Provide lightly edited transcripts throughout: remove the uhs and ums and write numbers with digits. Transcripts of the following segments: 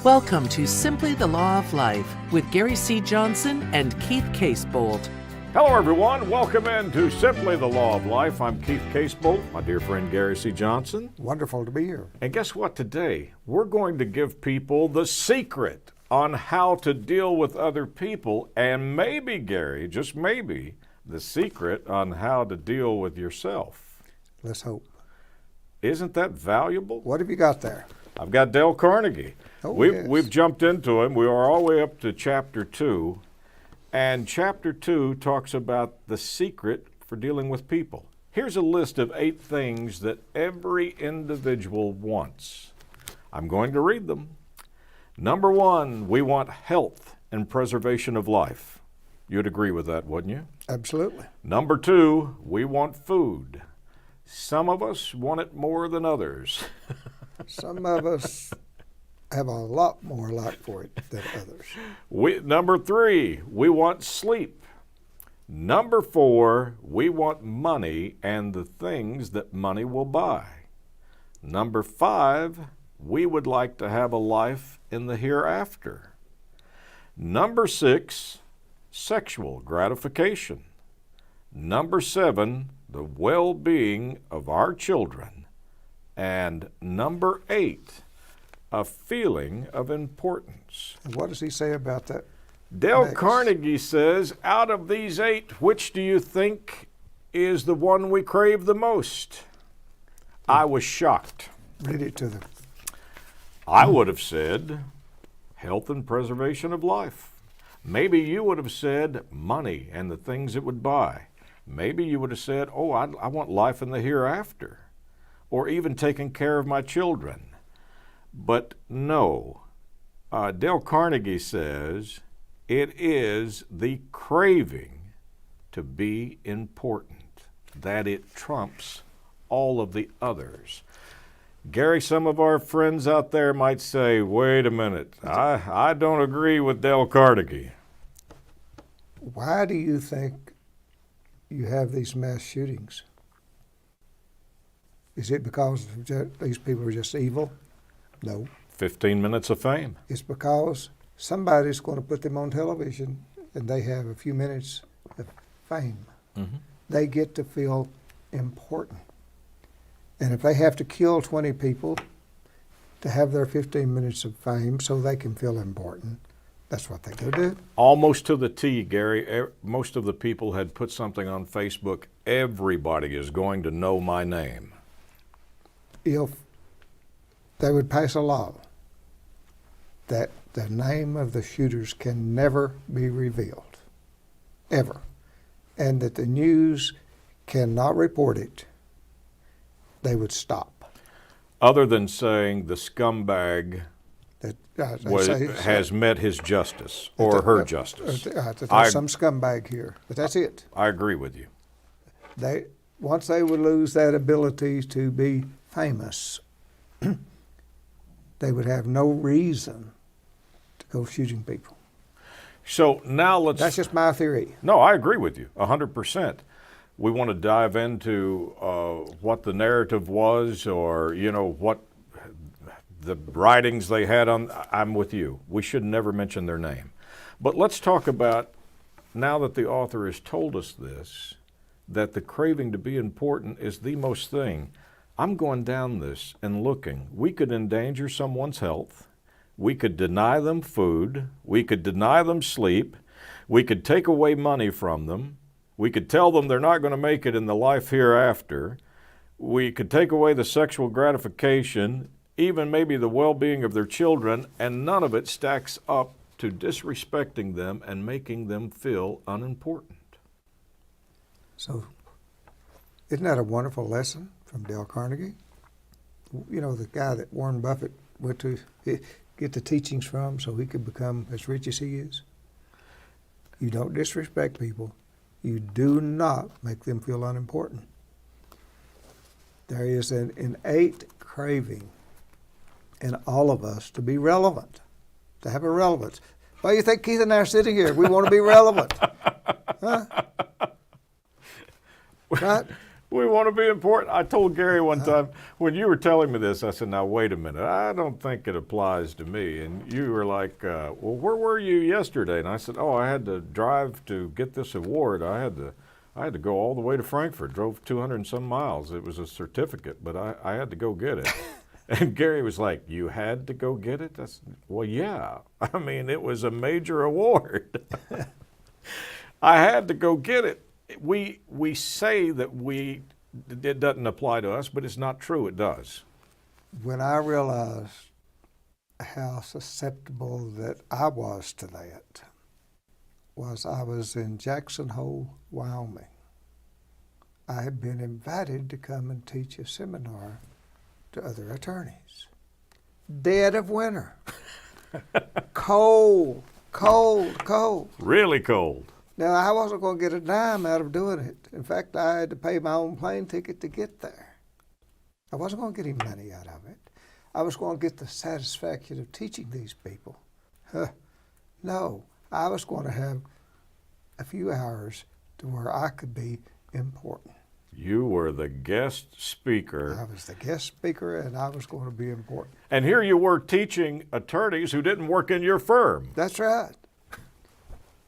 Welcome to Simply the Law of Life with Gary C. Johnson and Keith Casebolt. Hello, everyone. Welcome into Simply the Law of Life. I'm Keith Casebolt, my dear friend Gary C. Johnson. Wonderful to be here. And guess what? Today, we're going to give people the secret on how to deal with other people, and maybe, Gary, just maybe, the secret on how to deal with yourself. Let's hope. Isn't that valuable? What have you got there? I've got Dale Carnegie. Yes. We've jumped into him. We are all the way up to chapter 2. And chapter 2 talks about the secret for dealing with people. Here's a list of 8 things that every individual wants. I'm going to read them. Number 1, we want health and preservation of life. You'd agree with that, wouldn't you? Absolutely. Number 2, we want food. Some of us want it more than others. Some of us have a lot more like for it than others. Number 3, we want sleep. Number 4, we want money and the things that money will buy. Number 5, we would like to have a life in the hereafter. Number 6, sexual gratification. Number 7, the well-being of our children. And number 8, a feeling of importance. And what does he say about that? Dale next? Carnegie says, out of these 8, which do you think is the one we crave the most? I was shocked. Read it to them. I would have said health and preservation of life. Maybe you would have said money and the things it would buy. Maybe you would have said, I want life in the hereafter, or even taking care of my children. But no, Dale Carnegie says it is the craving to be important, that it trumps all of the others. Gary, some of our friends out there might say, wait a minute, I don't agree with Dale Carnegie. Why do you think you have these mass shootings? Is it because these people are just evil? No. 15 minutes of fame. It's because somebody's going to put them on television and they have a few minutes of fame. Mm-hmm. They get to feel important. And if they have to kill 20 people to have their 15 minutes of fame so they can feel important, that's what they go do. Almost to the T, Gary. Most of the people had put something on Facebook, everybody is going to know my name. If they would pass a law that the name of the shooters can never be revealed, ever, and that the news cannot report it, they would stop. Other than saying the scumbag has met his justice or her justice. There's some scumbag here, but that's it. I agree with you. Once they would lose that ability to be famous, they would have no reason to go shooting people. So now That's just my theory. No, I agree with you, 100%. We want to dive into what the narrative was, or, what the writings they had on. I'm with you. We should never mention their name. But let's talk about, now that the author has told us this, that the craving to be important is the most thing. I'm going down this and looking. We could endanger someone's health. We could deny them food. We could deny them sleep. We could take away money from them. We could tell them they're not going to make it in the life hereafter. We could take away the sexual gratification, even maybe the well-being of their children, and none of it stacks up to disrespecting them and making them feel unimportant. So, isn't that a wonderful lesson from Dale Carnegie? The guy that Warren Buffett went to get the teachings from so he could become as rich as he is. You don't disrespect people. You do not make them feel unimportant. There is an innate craving in all of us to be relevant, to have a relevance. Why do you think Keith and I are sitting here? We want to be relevant. Huh? Right? We want to be important. I told Gary one time when you were telling me this, I said, now wait a minute. I don't think it applies to me. And you were like, well, where were you yesterday? And I said, oh, I had to drive to get this award. I had to go all the way to Frankfurt, drove 200 and some miles. It was a certificate, but I had to go get it. And Gary was like, you had to go get it? I said, well, yeah. I mean, it was a major award. I had to go get it. We say that it doesn't apply to us, but it's not true. It does. When I realized how susceptible that I was to that, I was in Jackson Hole, Wyoming. I had been invited to come and teach a seminar to other attorneys. Dead of winter. Cold. Really cold. Now, I wasn't going to get a dime out of doing it. In fact, I had to pay my own plane ticket to get there. I wasn't going to get any money out of it. I was going to get the satisfaction of teaching these people. No, I was going to have a few hours to where I could be important. You were the guest speaker. I was the guest speaker, and I was going to be important. And here you were teaching attorneys who didn't work in your firm. That's right.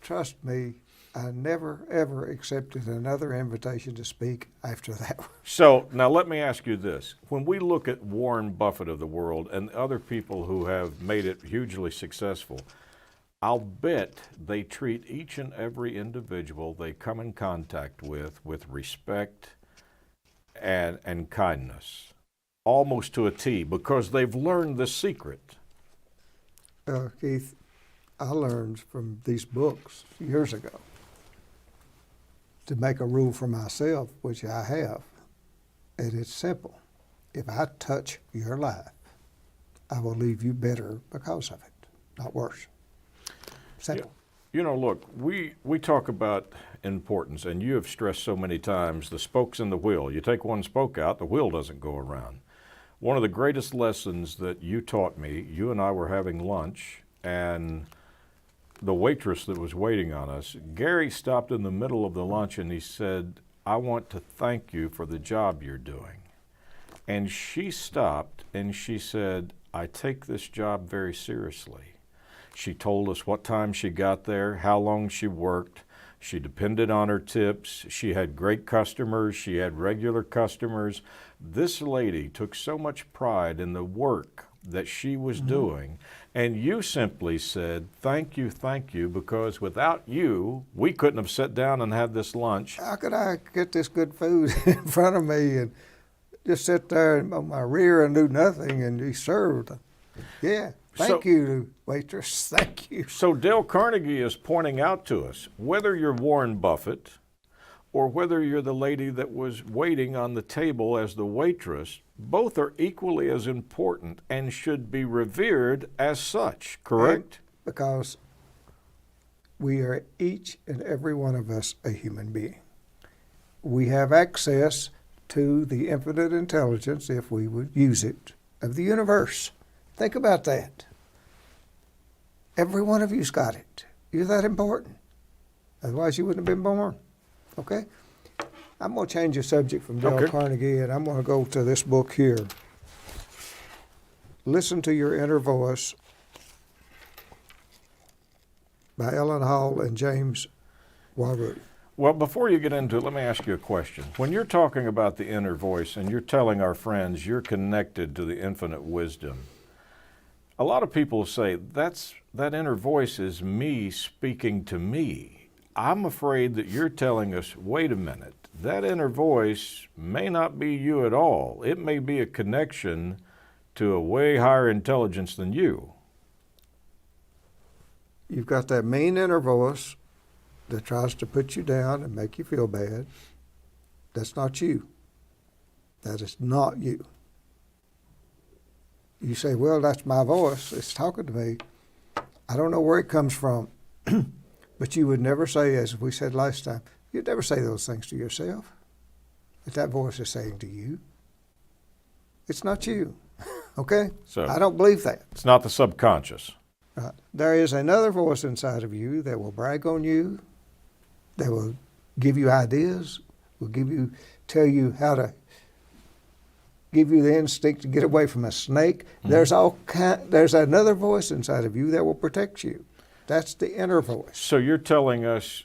Trust me, I never, ever accepted another invitation to speak after that one. So now let me ask you this. When we look at Warren Buffett of the world and other people who have made it hugely successful, I'll bet they treat each and every individual they come in contact with respect and kindness, almost to a T, because they've learned the secret. Keith, I learned from these books years ago to make a rule for myself, which I have, and it's simple. If I touch your life, I will leave you better because of it, not worse. Simple. You know, look, we talk about importance, and you have stressed so many times the spokes in the wheel. You take one spoke out, the wheel doesn't go around. One of the greatest lessons that you taught me, you and I were having lunch, and the waitress that was waiting on us, Gary stopped in the middle of the lunch and he said, I want to thank you for the job you're doing. And she stopped and she said, I take this job very seriously. She told us what time she got there, how long she worked. She depended on her tips. She had great customers. She had regular customers. This lady took so much pride in the work that she was doing. And you simply said, thank you, because without you, we couldn't have sat down and had this lunch. How could I get this good food in front of me and just sit there on my rear and do nothing and be served? Yeah. Thank you, waitress. Thank you. So Dale Carnegie is pointing out to us, whether you're Warren Buffett or whether you're the lady that was waiting on the table as the waitress, both are equally as important and should be revered as such, correct? Because we are each and every one of us a human being. We have access to the infinite intelligence, if we would use it, of the universe. Think about that. Every one of you's got it. You're that important. Otherwise, you wouldn't have been born. Okay? I'm going to change the subject from Dale Carnegie, and I'm going to go to this book here. Listen to Your Inner Voice by Ellen Hall and James Warwood. Well, before you get into it, let me ask you a question. When you're talking about the inner voice and you're telling our friends you're connected to the infinite wisdom, a lot of people say that inner voice is me speaking to me. I'm afraid that you're telling us, wait a minute, that inner voice may not be you at all. It may be a connection to a way higher intelligence than you. You've got that mean inner voice that tries to put you down and make you feel bad. That's not you. That is not you. You say, well, that's my voice. It's talking to me. I don't know where it comes from. But you would never say, as we said last time, you'd never say those things to yourself. That voice is saying to you. It's not you. Okay? So I don't believe that. It's not the subconscious. There is another voice inside of you that will brag on you, that will give you ideas, will tell you how to give you the instinct to get away from a snake. Mm-hmm. There's another voice inside of you that will protect you. That's the inner voice. So you're telling us,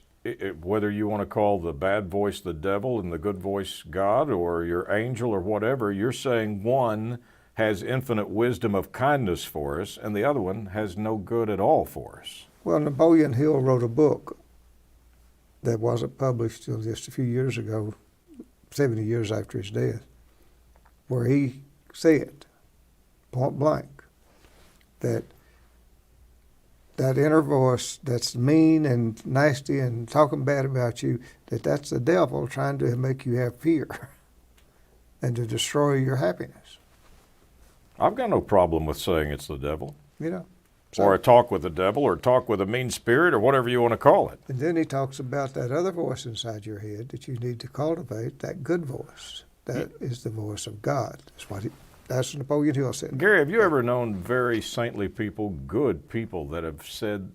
whether you want to call the bad voice the devil and the good voice God, or your angel, or whatever, you're saying one has infinite wisdom of kindness for us, and the other one has no good at all for us. Well, Napoleon Hill wrote a book that wasn't published till just a few years ago, 70 years after his death, where he said, point blank, that inner voice that's mean and nasty and talking bad about you, that's the devil trying to make you have fear and to destroy your happiness. I've got no problem with saying it's the devil. You know. Or a talk with the devil, or talk with a mean spirit, or whatever you want to call it. And then he talks about that other voice inside your head that you need to cultivate, that good voice. That is the voice of God. That's what Napoleon Hill said. Gary, have you ever known very saintly people, good people, that have said,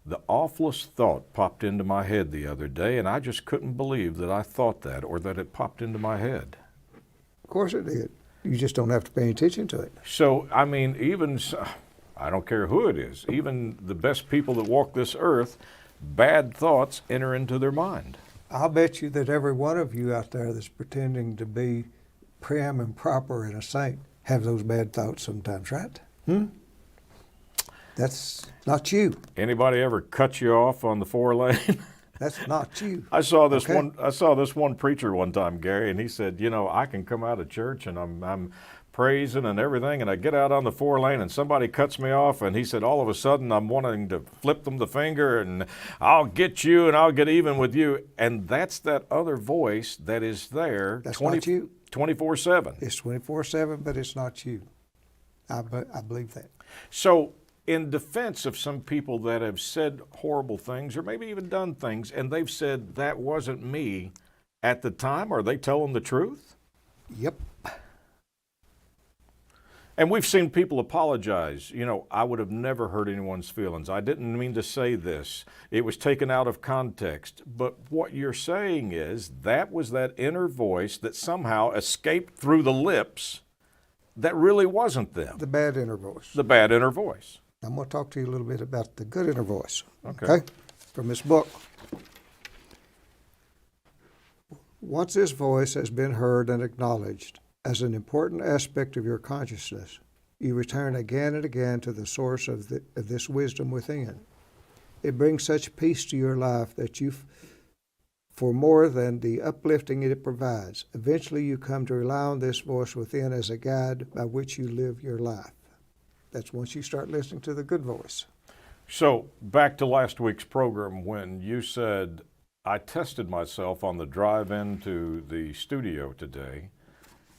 the awfulest thought popped into my head the other day, and I just couldn't believe that I thought that, or that it popped into my head? Of course it did. You just don't have to pay attention to it. So, I mean, I don't care who it is, even the best people that walk this earth, bad thoughts enter into their mind. I'll bet you that every one of you out there that's pretending to be prim and proper and a saint have those bad thoughts sometimes, right? That's not you. Anybody ever cut you off on the 4-lane? That's not you. I saw this one preacher one time, Gary, and he said, I can come out of church and I'm praising and everything, and I get out on the 4-lane and somebody cuts me off, and he said, all of a sudden I'm wanting to flip them the finger and I'll get you and I'll get even with you. And that's that other voice that is there. That's not you. 24/7. It's 24/7, but it's not you. I believe that. So in defense of some people that have said horrible things, or maybe even done things, and they've said that wasn't me at the time, are they telling the truth? Yep. And we've seen people apologize. I would have never hurt anyone's feelings. I didn't mean to say this. It was taken out of context. But what you're saying is that was that inner voice that somehow escaped through the lips that really wasn't them. The bad inner voice. The bad inner voice. I'm going to talk to you a little bit about the good inner voice. Okay? From this book. Once this voice has been heard and acknowledged as an important aspect of your consciousness, you return again and again to the source of this wisdom within. It brings such peace to your life that for more than the uplifting it provides, eventually you come to rely on this voice within as a guide by which you live your life. That's once you start listening to the good voice. So back to last week's program when you said, I tested myself on the drive into the studio today,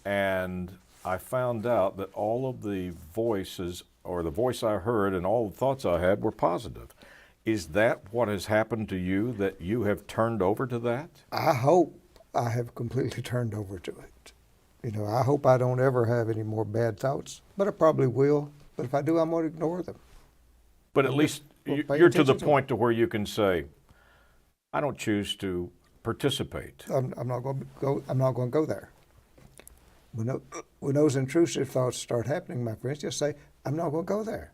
and I found out that all of the voices, or the voice I heard and all the thoughts I had, were positive. Is that what has happened to you, that you have turned over to that? I hope I have completely turned over to it. I hope I don't ever have any more bad thoughts, but I probably will. But if I do, I'm going to ignore them. But at least you're to the point to where you can say, I don't choose to participate. I'm not going to go there. When those intrusive thoughts start happening, my friends, just say, I'm not going to go there.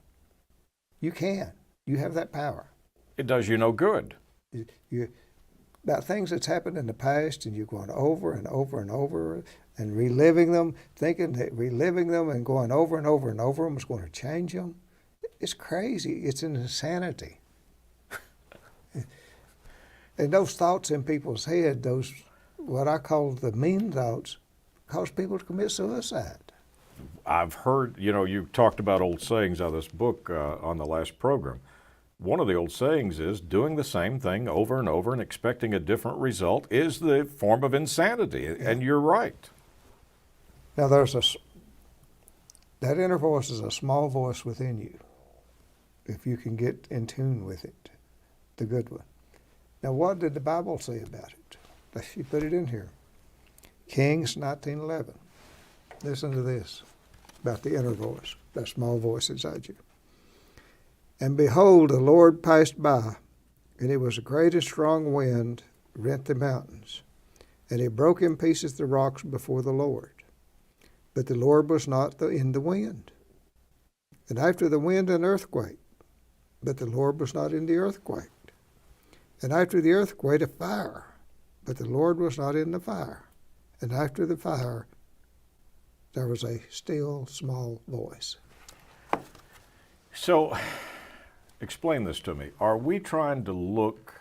You can. You have that power. It does you no good. About things that's happened in the past, and you're going over and over and over and reliving them, thinking that reliving them and going over and over and over them is going to change them. It's crazy. It's an insanity. And those thoughts in people's head, those what I call the mean thoughts, cause people to commit suicide. I've heard, you talked about old sayings out of this book on the last program. One of the old sayings is doing the same thing over and over and expecting a different result is the form of insanity, and you're right. Now that inner voice is a small voice within you, if you can get in tune with it, the good one. Now what did the Bible say about it? She put it in here. Kings 19:11. Listen to this about the inner voice, that small voice inside you. And behold, the Lord passed by, and it was a great and strong wind rent the mountains, and he broke in pieces the rocks before the Lord. But the Lord was not in the wind. And after the wind, an earthquake. But the Lord was not in the earthquake. And after the earthquake, a fire. But the Lord was not in the fire. And after the fire, there was a still small voice. So, explain this to me. Are we trying to look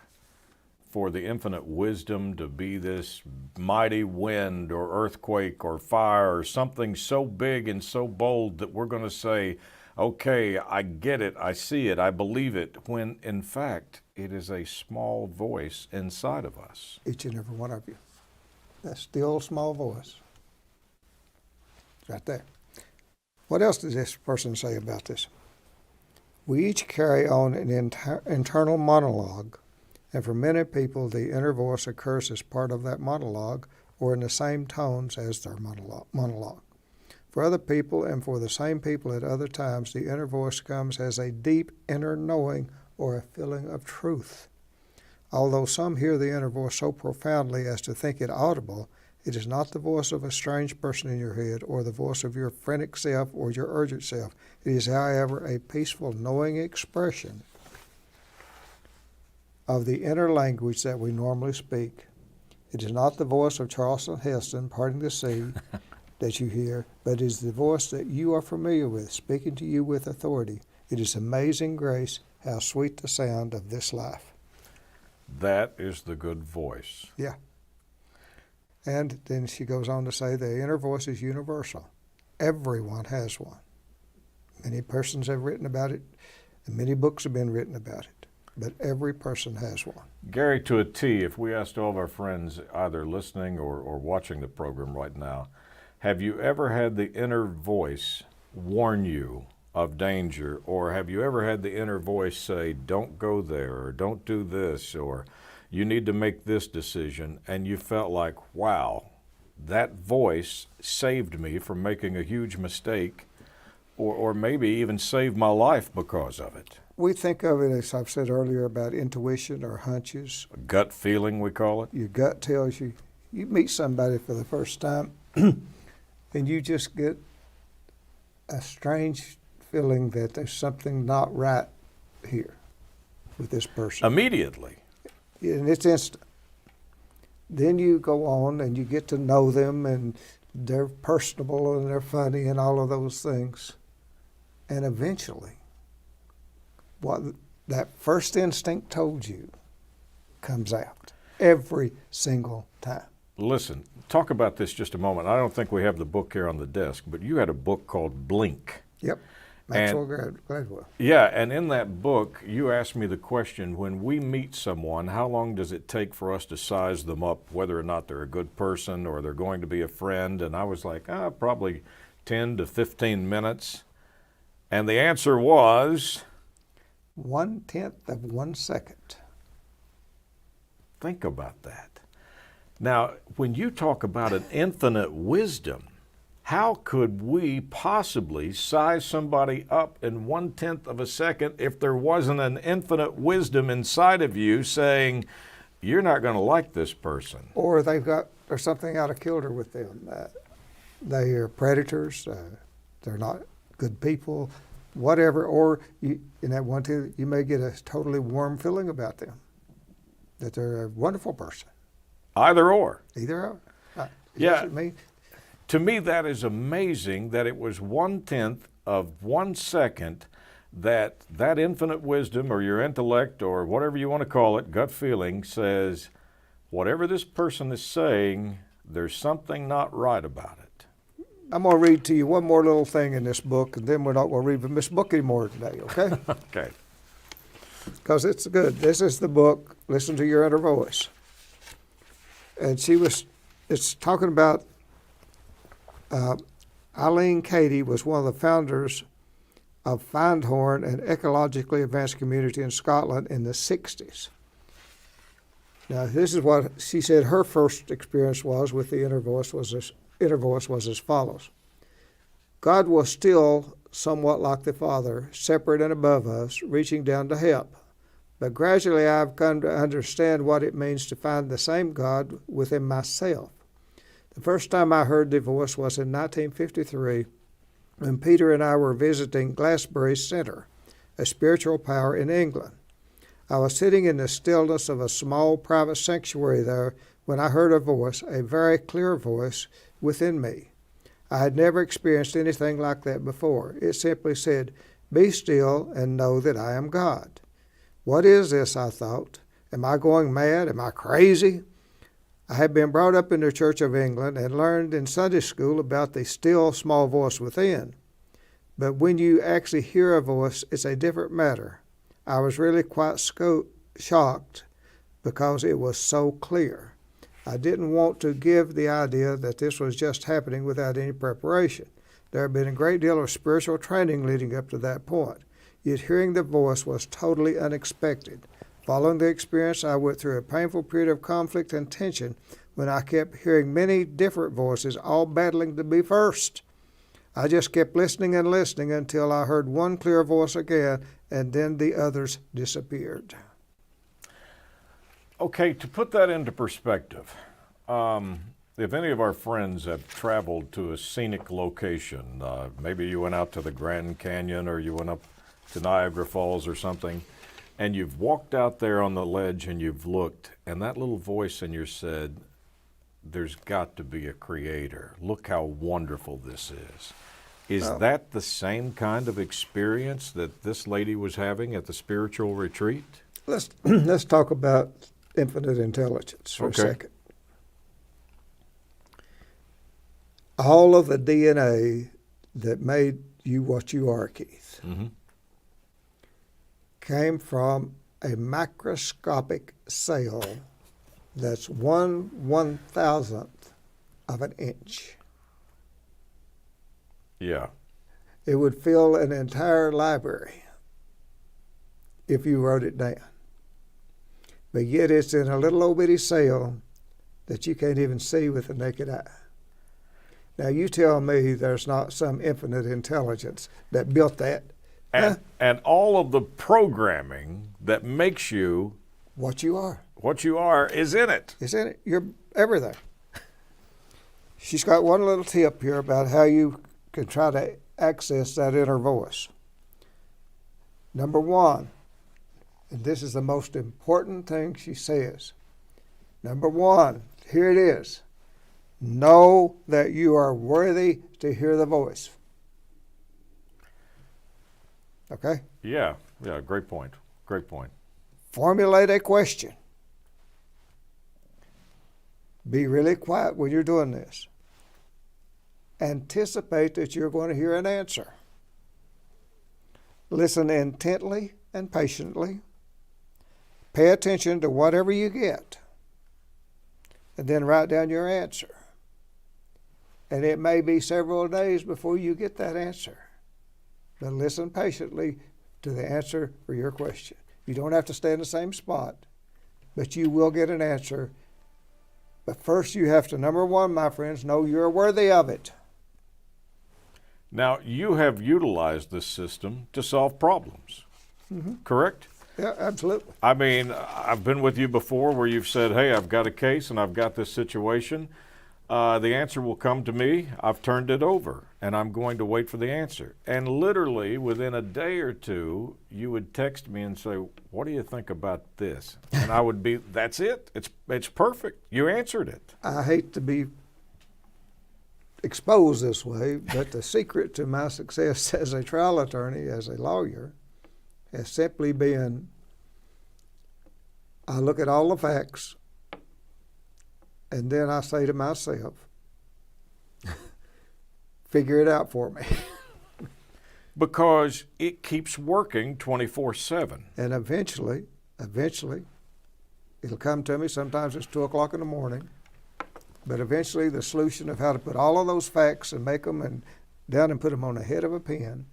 for the infinite wisdom to be this mighty wind or earthquake or fire or something so big and so bold that we're going to say, okay, I get it, I see it, I believe it, when in fact it is a small voice inside of us? Each and every one of you. That still small voice. Right there. What else does this person say about this? We each carry on an internal monologue, and for many people, the inner voice occurs as part of that monologue or in the same tones as their monologue. For other people, and for the same people at other times, the inner voice comes as a deep inner knowing or a feeling of truth. Although some hear the inner voice so profoundly as to think it audible, it is not the voice of a strange person in your head or the voice of your frantic self or your urgent self. It is, however, a peaceful, knowing expression of the inner language that we normally speak. It is not the voice of Charleston Heston parting the sea that you hear, but it is the voice that you are familiar with, speaking to you with authority. It is amazing grace, how sweet the sound of this life. That is the good voice. Yeah. And then she goes on to say the inner voice is universal. Everyone has one. Many persons have written about it, and many books have been written about it, but every person has one. Gary, to a T, if we asked all of our friends either listening or watching the program right now, have you ever had the inner voice warn you of danger, or have you ever had the inner voice say, don't go there, or don't do this, or you need to make this decision, and you felt like, wow, that voice saved me from making a huge mistake, or maybe even saved my life because of it? We think of it, as I've said earlier, about intuition or hunches. A gut feeling, we call it. Your gut tells you. You meet somebody for the first time, and you just get a strange feeling that there's something not right here with this person. Immediately. And it's instant. Then you go on and you get to know them, and they're personable and they're funny and all of those things. And eventually, what that first instinct told you comes out every single time. Listen, talk about this just a moment. I don't think we have the book here on the desk, but you had a book called Blink. Yep. Maxwell Gladwell. Yeah, and in that book, you asked me the question, when we meet someone, how long does it take for us to size them up, whether or not they're a good person or they're going to be a friend? And I was like, probably 10 to 15 minutes. And the answer was? 1/10 of 1 second. Think about that. Now, when you talk about an infinite wisdom, how could we possibly size somebody up in 1/10 of a second if there wasn't an infinite wisdom inside of you saying, you're not going to like this person? Or there's something out of kilter with them. They are predators. They're not good people, whatever. Or in that 1/10, you may get a totally warm feeling about them, that they're a wonderful person. Either or. Either or. Yeah. To me, that is amazing that it was 1/10 of 1 second that infinite wisdom or your intellect or whatever you want to call it, gut feeling, says, whatever this person is saying, there's something not right about it. I'm going to read to you one more little thing in this book, and then we're not going to read from this book anymore today, okay? Okay. Because it's good. This is the book, Listen to Your Inner Voice. And it's talking about Eileen Cady was one of the founders of Findhorn, an ecologically advanced community in Scotland in the 60s. Now, this is what she said her first experience was with the inner voice was as follows. God was still somewhat like the Father, separate and above us, reaching down to help. But gradually I've come to understand what it means to find the same God within myself. The first time I heard the voice was in 1953 when Peter and I were visiting Glastonbury Centre, a spiritual power in England. I was sitting in the stillness of a small private sanctuary there when I heard a voice, a very clear voice, within me. I had never experienced anything like that before. It simply said, "Be still and know that I am God." What is this, I thought? Am I going mad? Am I crazy? I had been brought up in the Church of England and learned in Sunday school about the still small voice within. But when you actually hear a voice, it's a different matter. I was really quite shocked because it was so clear. I didn't want to give the idea that this was just happening without any preparation. There had been a great deal of spiritual training leading up to that point. Yet hearing the voice was totally unexpected. Following the experience, I went through a painful period of conflict and tension when I kept hearing many different voices, all battling to be first. I just kept listening and listening until I heard one clear voice again, and then the others disappeared. Okay, to put that into perspective, if any of our friends have traveled to a scenic location, maybe you went out to the Grand Canyon or you went up to Niagara Falls or something, and you've walked out there on the ledge and you've looked, and that little voice in you said, "There's got to be a creator. Look how wonderful this is." Is that the same kind of experience that this lady was having at the spiritual retreat? Let's talk about infinite intelligence for a second. All of the DNA that made you what you are, Keith, came from a microscopic cell that's 1/1000th of an inch. Yeah. It would fill an entire library if you wrote it down. But yet it's in a little old bitty cell that you can't even see with the naked eye. Now you tell me there's not some infinite intelligence that built that. And all of the programming that makes you what you are. What you are is in it. It's in it. You're everything. She's got one little tip here about how you can try to access that inner voice. Number one, and this is the most important thing she says. Number one, here it is. Know that you are worthy to hear the voice. Okay? Yeah, great point. Great point. Formulate a question. Be really quiet when you're doing this. Anticipate that you're going to hear an answer. Listen intently and patiently. Pay attention to whatever you get. And then write down your answer. And it may be several days before you get that answer. But listen patiently to the answer for your question. You don't have to stay in the same spot, but you will get an answer. But first you have to, number one, my friends, know you're worthy of it. Now, you have utilized this system to solve problems, correct? Yeah, absolutely. I mean, I've been with you before where you've said, hey, I've got a case and I've got this situation. The answer will come to me. I've turned it over, and I'm going to wait for the answer. And literally, within a day or two, you would text me and say, what do you think about this? And I would be, that's it. It's perfect. You answered it. I hate to be exposed this way, but the secret to my success as a trial attorney, as a lawyer, has simply been I look at all the facts, and then I say to myself, figure it out for me. Because it keeps working 24/7. And eventually, it'll come to me. Sometimes it's 2 o'clock in the morning. But eventually the solution of how to put all of those facts and make them and down and put them on the head of a pen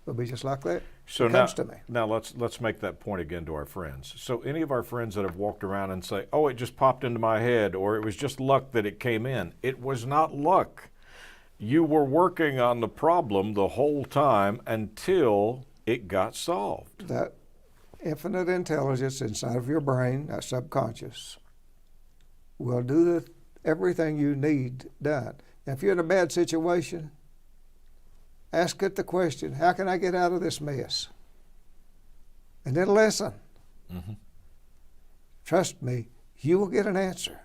will be just like that. So it comes to me. Now let's make that point again to our friends. So any of our friends that have walked around and say, oh, it just popped into my head, or it was just luck that it came in. It was not luck. You were working on the problem the whole time until it got solved. infinite intelligence inside of your brain, that subconscious, will do everything you need done. Now, if you're in a bad situation, ask it the question, how can I get out of this mess? And then listen. Mm-hmm. Trust me, you will get an answer.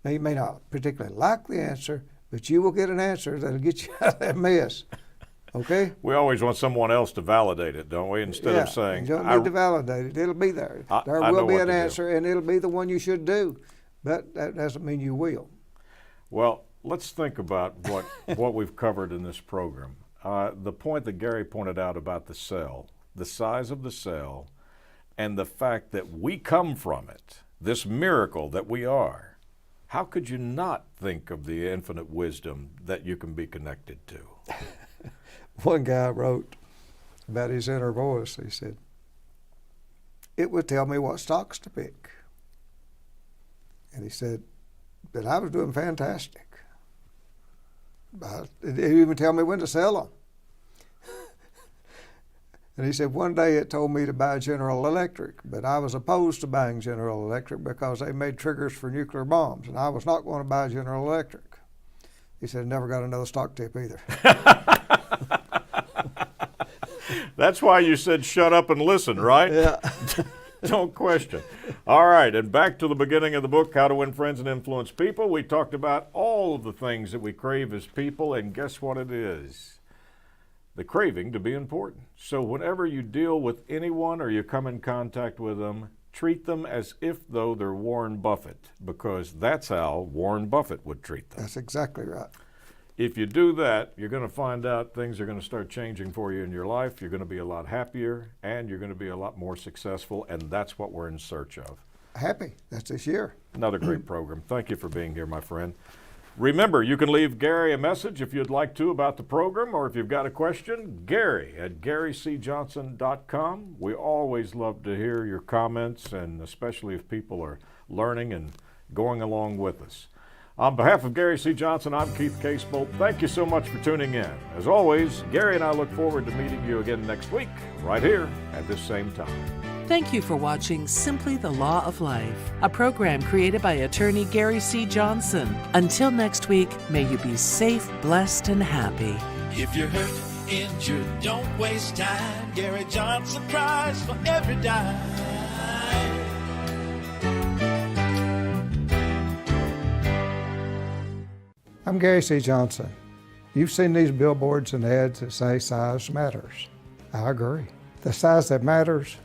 Now, you may not particularly like the answer, but you will get an answer that'll get you out of that mess. Okay? We always want someone else to validate it, don't we? Instead of saying, you don't need to validate it. It'll be there. There will be an answer, and it'll be the one you should do. But that doesn't mean you will. Well, let's think about what we've covered in this program. The point that Gary pointed out about the cell, the size of the cell, and the fact that we come from it, this miracle that we are. How could you not think of the infinite wisdom that you can be connected to? One guy wrote about his inner voice. He said, it would tell me what stocks to pick. And he said, but I was doing fantastic. But it didn't even tell me when to sell them. And he said, one day it told me to buy General Electric, but I was opposed to buying General Electric because they made triggers for nuclear bombs, and I was not going to buy General Electric. He said, never got another stock tip either. That's why you said shut up and listen, right? Yeah. Don't question. All right, and back to the beginning of the book, How to Win Friends and Influence People. We talked about all of the things that we crave as people, and guess what it is? The craving to be important. So whenever you deal with anyone or you come in contact with them, treat them as if though they're Warren Buffett, because that's how Warren Buffett would treat them. That's exactly right. If you do that, you're going to find out things are going to start changing for you in your life. You're going to be a lot happier, and you're going to be a lot more successful, and that's what we're in search of. Happy. That's this year. Another great program. Thank you for being here, my friend. Remember, you can leave Gary a message if you'd like to about the program, or if you've got a question, Gary@GaryCJohnson.com. We always love to hear your comments, and especially if people are learning and going along with us. On behalf of Gary C. Johnson, I'm Keith Casebolt. Thank you so much for tuning in. As always, Gary and I look forward to meeting you again next week, right here at this same time. Thank you for watching Simply the Law of Life, a program created by attorney Gary C. Johnson. Until next week, may you be safe, blessed, and happy. If you're hurt, injured, don't waste time. Gary Johnson cries for every dime. I'm Gary C. Johnson. You've seen these billboards and ads that say size matters. I agree. The size that matters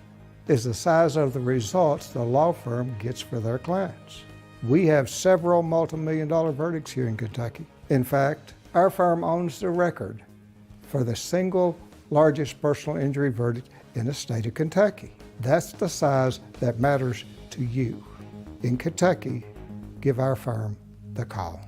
is the size of the results the law firm gets for their clients. We have several multi-million-dollar verdicts here in Kentucky. In fact, our firm owns the record for the single largest personal injury verdict in the state of Kentucky. That's the size that matters to you. In Kentucky, give our firm the call.